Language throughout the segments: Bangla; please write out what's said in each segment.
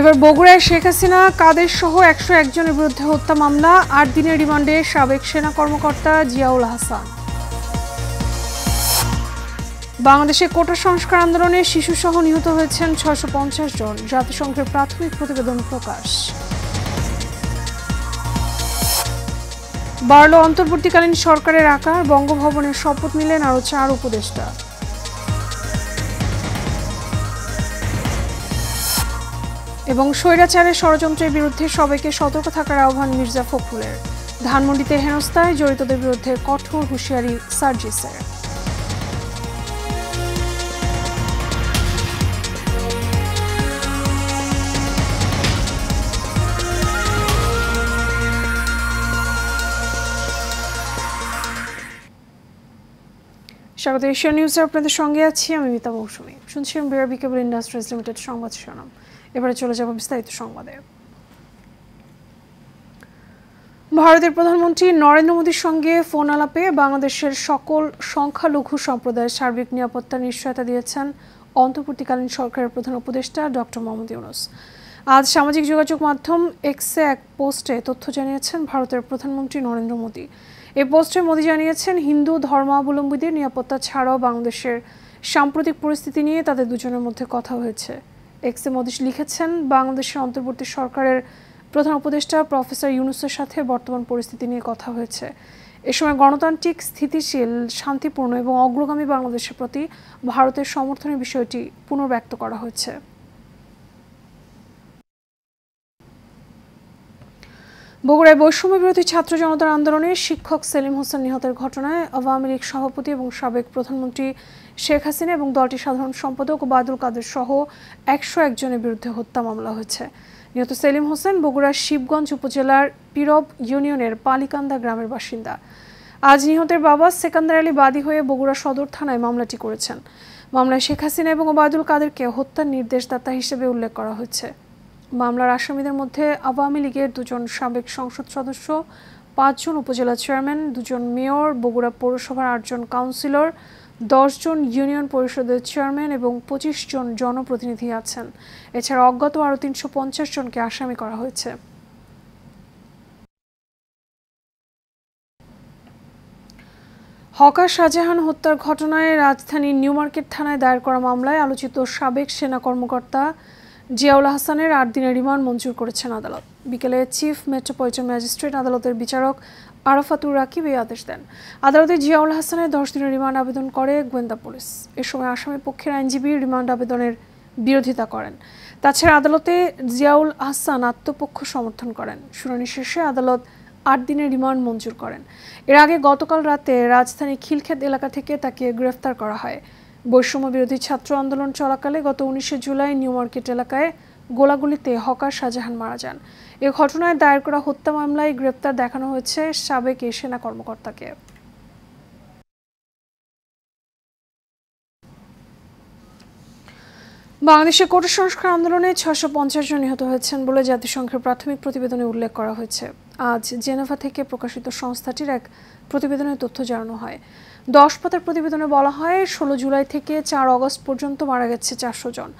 এবার বগুড়ায় শেখ হাসিনা কাদের সহ ১০১ জনের বিরুদ্ধে হত্যা মামলা, ৮ দিনের রিমান্ডে সাবেক সেনা কর্মকর্তা জিয়াউল হাসান। বাংলাদেশে কোটা সংস্কার আন্দোলনে শিশুসহ নিহত হয়েছেন ৬৫০ জন, জাতিসংঘের প্রাথমিক প্রতিবেদন প্রকাশ। বাড়ল অন্তর্বর্তীকালীন সরকারের আকার, বঙ্গভবনের শপথ নিলেন আরও ৪ উপদেষ্টা। এবং স্বৈরাচারের ষড়যন্ত্রের বিরুদ্ধে সবাইকে সতর্ক থাকার আহ্বান মির্জা ফখরুলের। ধানমন্ডিতে হেনস্থায় জড়িতদের বিরুদ্ধে কঠোর হুঁশিয়ারি সার্জিসের। স্বাগত এশিয়া নিউজে আপনাদের সঙ্গে আছি আমি মিতা মৌসুমী। শুনছিলাম বিআরবি কেবল ইন্ডাস্ট্রিজ লিমিটেড সংবাদ শিরোনাম। এবারে চলে যাব বিস্তারিত সংবাদে। ভারতের প্রধানমন্ত্রী নরেন্দ্র মোদীর সঙ্গে ফোন আলাপে বাংলাদেশের সকল সংখ্যালঘু সম্প্রদায়ের সার্বিক নিরাপত্তার নিশ্চয়তা দিয়েছেন অন্তর্বর্তীকালীন সরকারের প্রধান উপদেষ্টা ডক্টর মোহাম্মদ ইউনূস। আজ সামাজিক যোগাযোগ মাধ্যম এক্সে এক পোস্টে তথ্য জানিয়েছেন ভারতের প্রধানমন্ত্রী নরেন্দ্র মোদী। এই পোস্টে মোদী জানিয়েছেন, হিন্দু ধর্মাবলম্বীদের নিরাপত্তা ছাড়াও বাংলাদেশের সাম্প্রতিক পরিস্থিতি নিয়ে তাদের দুজনের মধ্যে কথা হয়েছে। এক্সে মোদী লিখেছেন, বাংলাদেশের অন্তর্বর্তী সরকারের প্রধান উপদেষ্টা প্রফেসর ইউনূসের সাথে বর্তমান পরিস্থিতি নিয়ে কথা হয়েছে। এ সময় গণতান্ত্রিক, স্থিতিশীল, শান্তিপূর্ণ এবং অগ্রগামী বাংলাদেশের প্রতি ভারতের সমর্থনের বিষয়টি পুনর্ব্যক্ত করা হয়েছে। বগুড়ায় বৈষম্য বিরোধী ছাত্র জনতার আন্দোলনে শিক্ষক সেলিম হোসেন নিহতের ঘটনায় আওয়ামী লীগ সভাপতি এবং সাবেক প্রধানমন্ত্রী শেখ হাসিনা এবং দলটির সাধারণ সম্পাদক ওবায়দুল কাদের সহ ১০১ জনের বিরুদ্ধে হত্যা মামলা হয়েছে। নিহত সেলিম হোসেন বগুড়ার শিবগঞ্জ উপজেলার পিরব ইউনিয়নের পালিকান্দা গ্রামের বাসিন্দা। আজ নিহতের বাবা সেকান্দার আলী বাদী হয়ে বগুড়া সদর থানায় মামলাটি করেছেন। মামলায় শেখ হাসিনা এবং ওবায়দুল কাদেরকে হত্যার নির্দেশদাতা হিসেবে উল্লেখ করা হয়েছে। মামলার আসামিদের মধ্যে আওয়ামী লীগের ২ জন সাবেক সংসদ সদস্য, ৫ জন উপজেলা চেয়ারম্যান, ২ জন মেয়র, বগুড়া পৌরসভার ৮ জন কাউন্সিলর, ১০ জন ইউনিয়ন পরিষদের চেয়ারম্যান এবং ২৫ জন জনপ্রতিনিধি আছেন। এছাড়া অজ্ঞাত আরও ৩৫০ জনকে আসামি করা হয়েছে। হকার শাহজাহান হত্যার ঘটনায় রাজধানীর নিউ মার্কেট থানায় দায়ের করা মামলায় আলোচিত সাবেক সেনা কর্মকর্তা জিয়াউল হাসানের ৮ দিনের রিমান্ড মঞ্জুর করেছেন আদালত। বিকেলে চিফ মেট্রোপলিটন ম্যাজিস্ট্রেট আদালতের বিচারক আরাফাতুর রাকিব এই আদেশ দেন। আদালতে জিয়াউল হাসানের ১০ দিনের রিমান্ড আবেদন করে গোয়েন্দা পুলিশ। এ সময় আসামি পক্ষের আইনজীবী রিমান্ড আবেদনের বিরোধিতা করেন। তাছাড়া আদালতে জিয়াউল হাসান আত্মপক্ষ সমর্থন করেন। শুনানি শেষে আদালত ৮ দিনের রিমান্ড মঞ্জুর করেন। এর আগে গতকাল রাতে রাজধানী খিলক্ষেত এলাকা থেকে তাকে গ্রেফতার করা হয়। বৈষম্য বিরোধী ছাত্র আন্দোলন চলাকালে গত ১৯শে জুলাই নিউ মার্কেট এলাকায় গোলাগুলিতে হকার শাহজাহান মারা যান। এ ঘটনায় দায়ের করা হত্যা মামলায় গ্রেপ্তার দেখানো হয়েছে সাবেক এই সেনা কর্মকর্তাকে। বাংলাদেশে কোটা সংস্কার আন্দোলনে ৬৫০ জন নিহত হয়েছেন বলে জাতিসংঘের প্রাথমিক প্রতিবেদনে উল্লেখ করা হয়েছে। আজ জেনেভা থেকে প্রকাশিত সংস্থাটির এক প্রতিবেদনে তথ্য জানানো হয়। ১০ পাতার প্রতিবেদনে বলা হয়, ১৬ জুলাই থেকে ৪ আগস্ট পর্যন্ত মারা গেছে ৪০০ জন,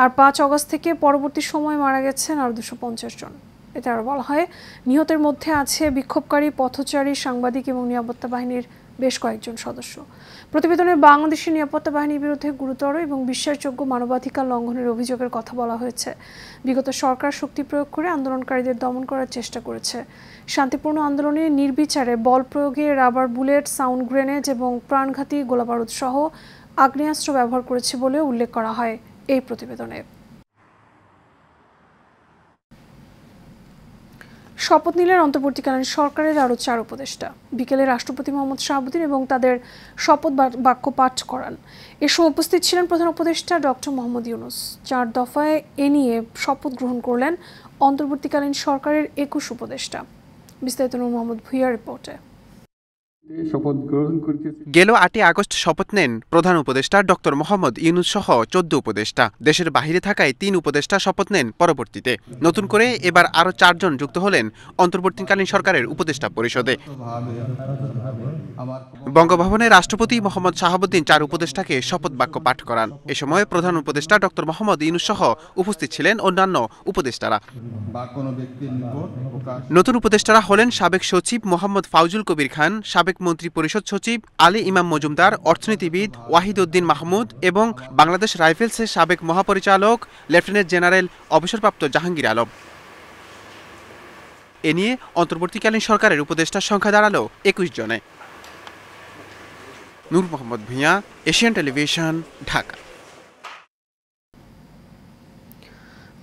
আর ৫ আগস্ট থেকে পরবর্তী সময়ে মারা গেছেন আরও ২৫০ জন। এতে আরও বলা হয়, নিহতের মধ্যে আছে বিক্ষোভকারী, পথচারী, সাংবাদিক এবং নিরাপত্তা বাহিনীর বেশ কয়েকজন সদস্য। প্রতিবেদনে বাংলাদেশের নিরাপত্তা বাহিনীর বিরুদ্ধে গুরুতর এবং বিশ্বাসযোগ্য মানবাধিকার লঙ্ঘনের অভিযোগের কথা বলা হয়েছে। বিগত সরকার শক্তি প্রয়োগ করে আন্দোলনকারীদের দমন করার চেষ্টা করেছে। শান্তিপূর্ণ আন্দোলনে নির্বিচারে বল প্রয়োগে রাবার বুলেট, সাউন্ড গ্রেনেড এবং প্রাণঘাতী গোলাবারুদ সহ আগ্নেয়াস্ত্র ব্যবহার করেছে বলে উল্লেখ করা হয় এই প্রতিবেদনে। শপথ নিলেন অন্তর্বর্তীকালীন সরকারের আরও ৪ উপদেষ্টা। বিকেলে রাষ্ট্রপতি মোহাম্মদ শাহাবুদ্দিন এবং তাদের শপথ বাক্য পাঠ করান। এ সময় উপস্থিত ছিলেন প্রধান উপদেষ্টা ডক্টর মোহাম্মদ ইউনূস। ৪ দফায় এ নিয়ে শপথ গ্রহণ করলেন অন্তর্বর্তীকালীন সরকারের ২১ উপদেষ্টা। বিস্তারিত নূর মোহাম্মদ ভূঁইয়ার রিপোর্টে। গেল 8 আগস্ট শপথ নেন প্রধান উপদেষ্টা ডক্টর মোহাম্মদ ইউনূস সহ 14 উপদেষ্টা। দেশের বাহিরে থাকায় 3 উপদেষ্টা শপথ নেন পরবর্তীতে। নতুন করে এবার আরও 4 জন যুক্ত হলেন অন্তর্বর্তীকালীন সরকারের উপদেষ্টা পরিষদে। বঙ্গভবনে রাষ্ট্রপতি মোহাম্মদ শাহাবুদ্দিন 4 উপদেষ্টাকে শপথ বাক্য পাঠ করান। এ সময় প্রধান উপদেষ্টা ডক্টর মোহাম্মদ ইউনূস সহ উপস্থিত ছিলেন অন্যান্য উপদেষ্টারা। নতুন উপদেষ্টারা হলেন সাবেক সচিব মোহাম্মদ ফাউজুল কবির খান, সাবেক মন্ত্রী পরিষদ সচিব আলী ইমাম মজুমদার, অর্থনীতিবিদ ওয়াহিদ উদ্দিন মাহমুদ এবং বাংলাদেশ রাইফেলসের সাবেক মহাপরিচালক লেফটেন্যান্ট জেনারেল অবসরপ্রাপ্ত জাহাঙ্গীর আলম। এ নিয়ে অন্তর্বর্তীকালীন সরকারের উপদেষ্টার সংখ্যা দাঁড়ালো 21 জনে। নূর মোহাম্মদ ভূঁইয়া, এশিয়ান টেলিভিশন, ঢাকা।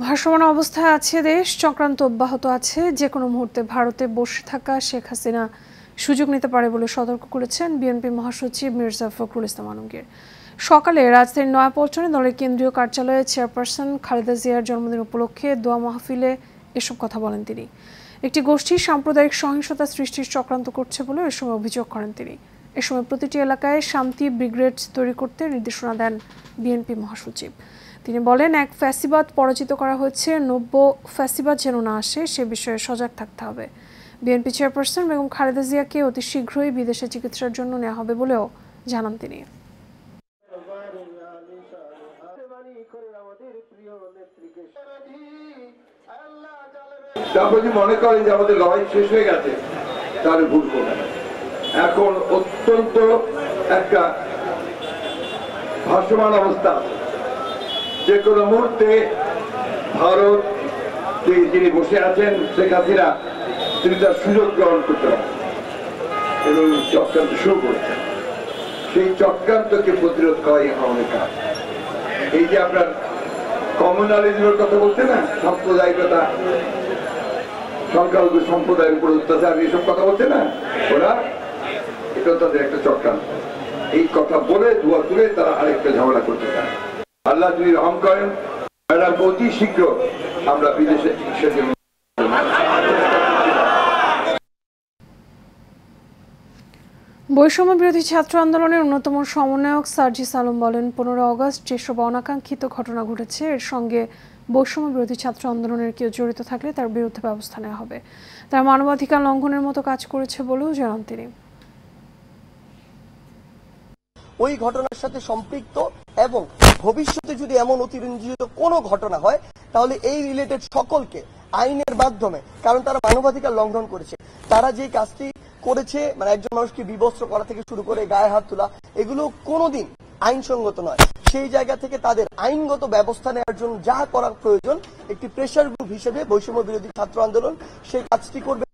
ভাসমান অবস্থায় আছে দেশ, চক্রান্ত অব্যাহত আছে। যে কোনো মুহূর্তে ভারতে বসে থাকা শেখ হাসিনা সুযোগ নিতে পারে বলে সতর্ক করেছেন বিএনপি মহাসচিব মির্জা ফখরুল ইসলাম আলমগীর। সকালে রাজধানীর নয়াপল্টনে দলের কেন্দ্রীয় কার্যালয়ে চেয়ারপারসন খালেদা জিয়ার জন্মদিন উপলক্ষে দোয়া মাহফিলে এসব কথা বলেন তিনি। একটি গোষ্ঠী সাম্প্রদায়িক সহিংসতা সৃষ্টির চক্রান্ত করছে বলে এ সময় অভিযোগ করেন তিনি। এ সময় প্রতিটি এলাকায় শান্তি ব্রিগেড তৈরি করতে নির্দেশনা দেন বিএনপি মহাসচিব। তিনি বলেন, এক ফ্যাসিবাদ পরাজিত করা হয়েছে, নব্য ফ্যাসিবাদ যেন না আসে সে বিষয়ে সজাগ থাকতে হবে। বিএনপি চেয়ারপারসন বেগম খালেদা জিয়াকে অতি শীঘ্রই বিদেশে চিকিৎসার জন্য নেওয়া হবে বলেও জানান তিনি। যদি মনে করেন যে আমাদের লড়াই শেষ হয়ে গেছে, তাহলে ভুল করবেন। এখন অত্যন্ত একটা ভাসমান অবস্থা। যে কোনো মুহূর্তে ভারত যিনি বসে আছেন শেখ হাসিনা, তিনি তার সুযোগ গ্রহণ করতে পারেন এবং চক্রান্ত শুরু করেছেন। সেই চক্রান্তকে প্রতিরোধ করাই আমাদের কাজ। এই যে আপনার কমিউনালিজমের কথা বলতে না, সাম্প্রদায়িকতা, সংখ্যালঘু সম্প্রদায়ের উপর অত্যাচার, এসব কথা বলছে না ওরা, এটা তাদের একটা চক্রান্ত। এই কথা বলে ধোয়া তুলে তারা আরেকটা ঝামেলা করতে চায়। আল্লাহ যদি রহম করেন, অতি শীঘ্র আমরা বিদেশে চিকিৎসা জন্য। বৈষম্য বিরোধী ছাত্র আন্দোলনের অন্যতম সমন্বয়ক সার্জিস আলম বলেন, 15 আগস্ট যেসব অনাকাঙ্ক্ষিত ঘটনা ঘটেছে এর সঙ্গে বৈষম্য বিরোধী ছাত্র আন্দোলনের কেউ জড়িত থাকলে তার বিরুদ্ধে ব্যবস্থা নেওয়া হবে। তার মানবাধিকার লঙ্ঘনের মতো কাজ করেছে বলেও জানান তিনি। ওই ঘটনার সাথে সম্পৃক্ত এবং ভবিষ্যতে যদি এমন অতিরঞ্জিত কোনো ঘটনা হয়, তাহলে এই রিলেটেড সকলকে আইনের মাধ্যমে, কারণ তারা মানবাধিকার লঙ্ঘন করেছে, তারা যে কাজটি করেছে, মানে একজন মানুষকে বিবস্ত্র করা থেকে শুরু করে গায়ে হাত তোলা, এগুলো কোনোদিন আইনসঙ্গত নয়। সেই জায়গা থেকে তাদের আইনগত ব্যবস্থা নেওয়ার জন্য যা করার প্রয়োজন, একটি প্রেসার গ্রুপ হিসেবে বৈষম্য বিরোধী ছাত্র আন্দোলন সেই কাজটি করবে।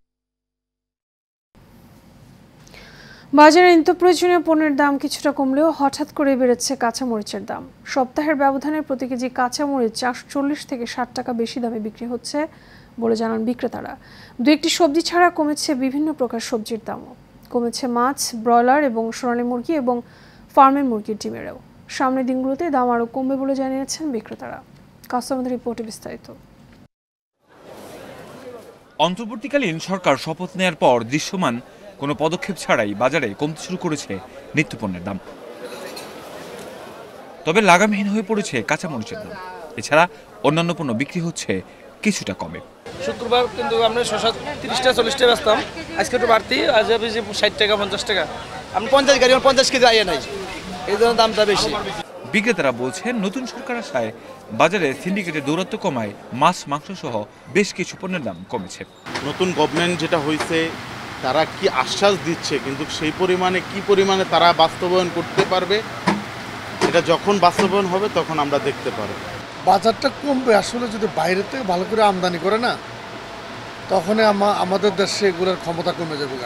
বাজারে নিত্য প্রয়োজনীয় পণ্যের দাম কিছুটা কমলেও হঠাৎ করে বেড়েছে কাঁচামরিচের দাম। সপ্তাহের ব্যবধানে প্রতি কেজি কাঁচামরিচ 40 থেকে 60 টাকা বেশি দামে বিক্রি হচ্ছে বলে জানান বিক্রেতারা। দু একটি সবজি ছাড়া কমেছে বিভিন্ন প্রকার সবজির দামও। কমেছে মাছ, ব্রয়লার এবং সোনালী মুরগি এবং ফার্মের মুরগির ডিমেরও। সামনের দিনগুলোতে দাম আরও কমবে বলে জানিয়েছেন বিক্রেতারা। কাস্টমার রিপোর্টে বিস্তারিত। অন্তর্বর্তীকালীন সরকার শপথ নেয়ার পর দৃশ্যমান কোনো পদক্ষেপ ছাড়াই বাজারে কমতে শুরু করেছে নিত্যপণ্যের দাম। তবে লাগামহীন হয়ে পড়েছে কাঁচামরিচের দাম। এছাড়া অন্যান্য পণ্য বিক্রি হচ্ছে কিছুটা কমে। শুক্রবার কিন্তু আমরা 30টা 40টা বেচতাম, আজকে একটু বাড়তি, আজ 60 টাকা 50 টাকা। আমি 50 গাড়ি 50 কেজি আইয়া নাই, এই জন্য দামটা বেশি। বিক্রেতারা বলছেন, নতুন সরকার আসায় বাজারে সিন্ডিকেটের দৌরাত্ম্য কমায় মাছ, মাংস সহ বেশ কিছু পণ্যের দাম কমেছে। নতুন গভর্নমেন্ট যেটা হয়েছে, তারা কি আশ্বাস দিচ্ছে, কিন্তু সেই পরিমাণে কি পরিমাণে তারা বাস্তবায়ন করতে পারবে, এটা যখন বাস্তবায়ন হবে তখন আমরা দেখতে পারব। বাজারটা কমবে আসলে যদি বাইরে থেকে ভালো করে আমদানি করে না, তখন আমাদের দেশে এগুলোর ক্ষমতা কমে যাবে।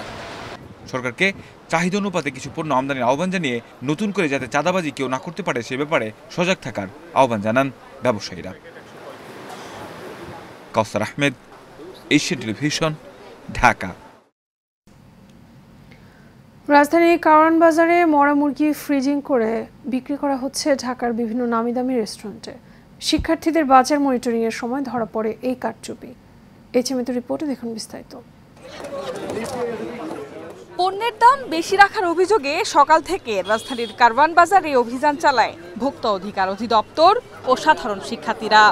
সরকারকে চাহিদা অনুপাতে কিছু পণ্য আমদানির আহ্বান জানিয়ে নতুন করে যাতে চাঁদাবাজি কেউ না করতে পারে সে ব্যাপারে সজাগ থাকার আহ্বান জানান ব্যবসায়ীরা। কাউসার আহমেদ, এশিয়ান টেলিভিশন, ঢাকা। রাজধানীর কারওয়ান বাজারে মরা মুরগি ফ্রিজিং করে বিক্রি করা হচ্ছে ঢাকার বিভিন্ন নামি দামি রেস্টুরেন্টে। শিক্ষার্থীদের বাজার মনিটরিং এর সময় ধরা পড়ে এই কারচুপি। এইচএমএতে রিপোর্টে দেখুন বিস্তারিত। পণ্যের দাম বেশি রাখার অভিযোগে সকাল থেকে রাজধানীর কারওয়ান বাজারে অভিযান চালায় ভোক্তা অধিকার অধিদপ্তর ও সাধারণ শিক্ষার্থীরা।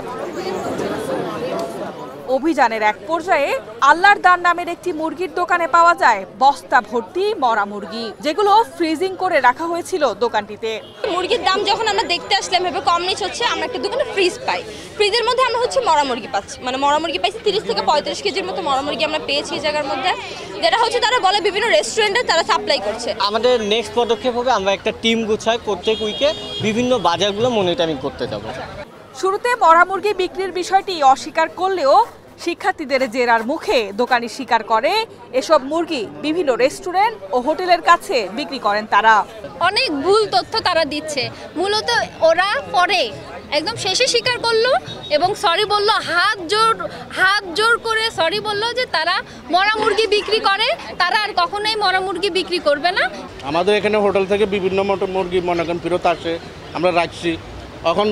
অভিযানের এক পর্যায়ে আল্লাহর দান নামের একটি মুরগির দোকানে পাওয়া যায় বস্তা ভর্তি মরা মুরগি, যেগুলো ফ্রিজিং করে রাখা হয়েছিল দোকানটিতে। মুরগির দাম যখন আমরা দেখতে আসলাম ভেবে কম নিচ হচ্ছে, আমরা একটা দোকানে ফ্রিজ পাই, ফ্রিজের মধ্যে আমরা হচ্ছে মরা মুরগি পাচ্ছি, মানে মরা মুরগি পাইছি 30 থেকে 35 কেজির মতো মরা মুরগি আমরা পেয়েছি এই জায়গার মধ্যে, যেটা হচ্ছে তারা বলে বিভিন্ন রেস্টুরেন্টে তারা সাপ্লাই করছে। আমাদের নেক্সট পদক্ষেপ হবে আমরা একটা টিম গুছাই প্রত্যেক উইকে বিভিন্ন বাজারগুলো মনিটরিং করতে যাব। শুরুতে মরা মুরগি বিক্রির বিষয়টি অস্বীকার করলেও শিক্ষার্থীদের জেরার মুখে দোকানি স্বীকার করে এসব মুরগি বিভিন্ন রেস্টুরেন্ট ও হোটেলের কাছে বিক্রি করেন তারা। অনেক ভুল তথ্য তারা দিচ্ছে, মূলত ওরা পরে একদম শেষে স্বীকার করলো এবং সরি বলল, হাত জোর করে সরি বলল যে তারা মরা মুরগি বিক্রি করে, তারা আর কখনোই মরা মুরগি বিক্রি করবে না। আমাদের এখানে হোটেল থেকে বিভিন্ন মুরগি মনে করেন ফেরত আসে, আমরা রাখছি। এখন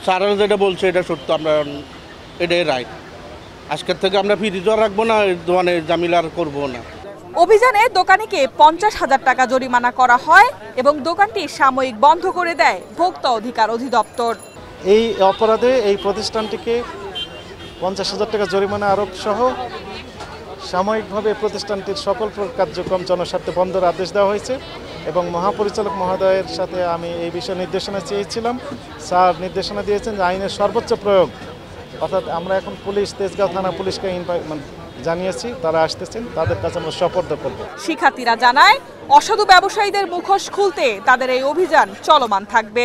স্যারেরা যেটা বলছে এটা সত্য, আমরা এটাই রাইট। আজকের থেকে আমরা ফ্রিজও রাখবো না, দোকানে জামিলা আর করবো না। অভিযানে দোকানিকে 50,000 টাকা জরিমানা করা হয় এবং দোকানটি সাময়িক বন্ধ করে দেয় ভোক্তা অধিকার অধিদপ্তর। এই অপরাধে এই প্রতিষ্ঠানটিকে 50,000 টাকা জরিমানা আরোপ সহ সাময়িকভাবে প্রতিষ্ঠানটির সকল কার্যক্রম জনস্বার্থে বন্ধের আদেশ দেওয়া হয়েছে এবং মহাপরিচালক মহোদয়ের সাথে আমি এই বিষয়ে নির্দেশনা চেয়েছিলাম। স্যার নির্দেশনা দিয়েছেন যে আইনের সর্বোচ্চ প্রয়োগ, অর্থাৎ আমরা এখন পুলিশ, তেজগাঁও থানা পুলিশকে জানিয়েছি, তারা আসতেছেন, তাদের কাছে আমরা সোপর্দ করব। শিক্ষার্থীরা জানায় অসাধু ব্যবসায়ীদের মুখোশ খুলতে তাদের এই অভিযান চলমান থাকবে।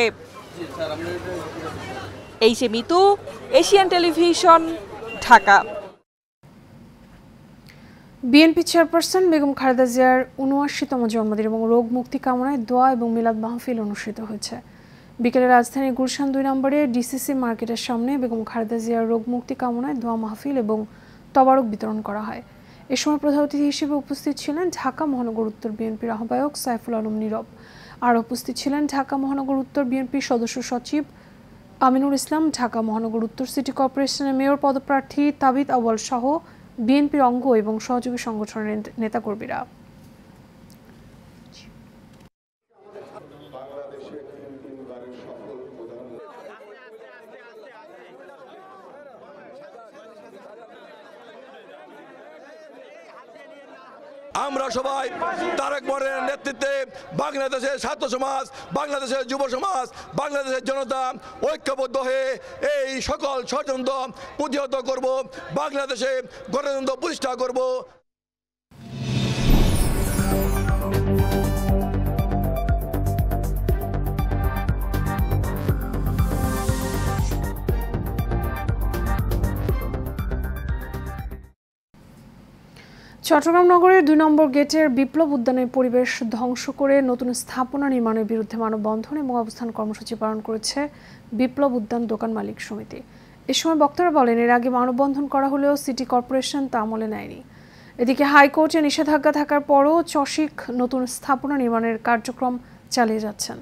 এইচে Mitu, Asian television, Dhaka. BNP chairperson Begum Khaleda জিয়ার ৭৯তম জন্মদিন এবং রোগ মুক্তি কামনায় দোয়া এবং মিলাদ মাহফিল অনুষ্ঠিত হয়েছে। বিকেলে রাজধানীর গুলশান ২ নম্বরে ডিসিসি মার্কেটের সামনে বেগম খালেদা জিয়ার রোগ মুক্তি কামনায় দোয়া মাহফিল এবং তবারক বিতরণ করা হয়। এ সময় প্রধান অতিথি হিসেবে উপস্থিত ছিলেন ঢাকা মহানগর উত্তর বিএনপির আহ্বায়ক সাইফুল আলম নীরব। আর উপস্থিত ছিলেন ঢাকা মহানগর উত্তর বিএনপির সদস্য সচিব আমিনুল ইসলাম, ঢাকা মহানগর উত্তর সিটি কর্পোরেশনের মেয়র পদপ্রার্থী তাবিদ আউয়াল সহ বিএনপির অঙ্গ এবং সহযোগী সংগঠনের নেতাকর্মীরা। আমরা সবাই তারেক রহমানের নেতৃত্বে বাংলাদেশের ছাত্র সমাজ, বাংলাদেশের যুব সমাজ, বাংলাদেশের জনতা ঐক্যবদ্ধ হয়ে এই সকল ষড়যন্ত্র প্রতিহত করব, বাংলাদেশে গণতন্ত্র প্রতিষ্ঠা করব। চট্টগ্রাম নগরের ২ নম্বর গেটের বিপ্লব উদ্যানের পরিবেশ ধ্বংস করে নতুন স্থাপনা নির্মাণের বিরুদ্ধে মানববন্ধন এবং অবস্থান কর্মসূচি পালন করেছে বিপ্লব উদ্যান দোকান মালিক সমিতি। এ সময় বক্তারা বলেন, এর আগে মানববন্ধন করা হলেও সিটি কর্পোরেশন তা আমলে নেয়নি। এদিকে হাইকোর্টে নিষেধাজ্ঞা থাকার পরও চসিক নতুন স্থাপনা নির্মাণের কার্যক্রম চালিয়ে যাচ্ছেন।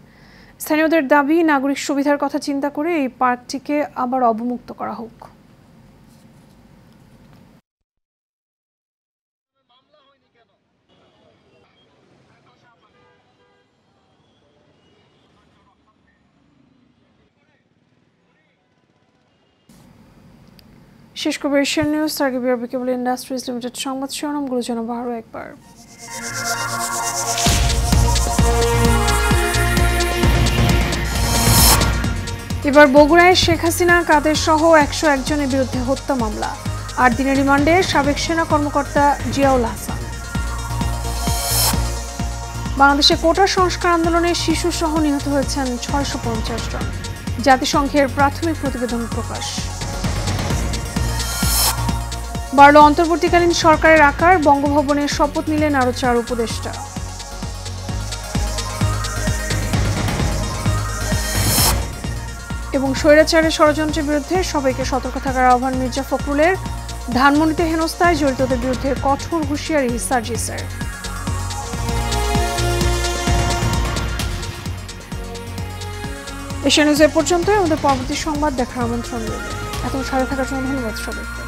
স্থানীয়দের দাবি, নাগরিক সুবিধার কথা চিন্তা করে এই পার্কটিকে আবার অবমুক্ত করা হোক। শেষ করবে এশিয়ান নিউজ। আগে বিআরবি কেবল ইন্ডাস্ট্রিজ লিমিটেড সংবাদ শিরোনামগুলো জানাবো আরও একবার। এবার বগুড়ায় শেখ হাসিনা, কাদের সহ ১০১ জনের বিরুদ্ধে হত্যা মামলা। ৮ দিনের রিমান্ডে সাবেক সেনা কর্মকর্তা জিয়াউল হাসান। বাংলাদেশে কোটা সংস্কার আন্দোলনে শিশু সহ নিহত হয়েছেন ৬৫০ জন। জাতিসংঘের প্রাথমিক প্রতিবেদন প্রকাশ। বাড়ল অন্তর্বর্তীকালীন সরকারের আকার, বঙ্গভবনে শপথ নিলেন আরও ৪ উপদেষ্টা। এবং স্বৈরাচারের ষড়যন্ত্রের বিরুদ্ধে সবাইকে সতর্ক থাকার আহ্বান মির্জা ফখরুলের। ধানমন্ডিতে হেনস্থায় জড়িতদের বিরুদ্ধে কঠোর হুঁশিয়ারি সার্জিসের। এশিয়া নিউজ এ পর্যন্তই। আমাদের পরবর্তী সংবাদ দেখার আমন্ত্রণ রইল। এখন সাথে থাকার জন্য ধন্যবাদ সবাইকে।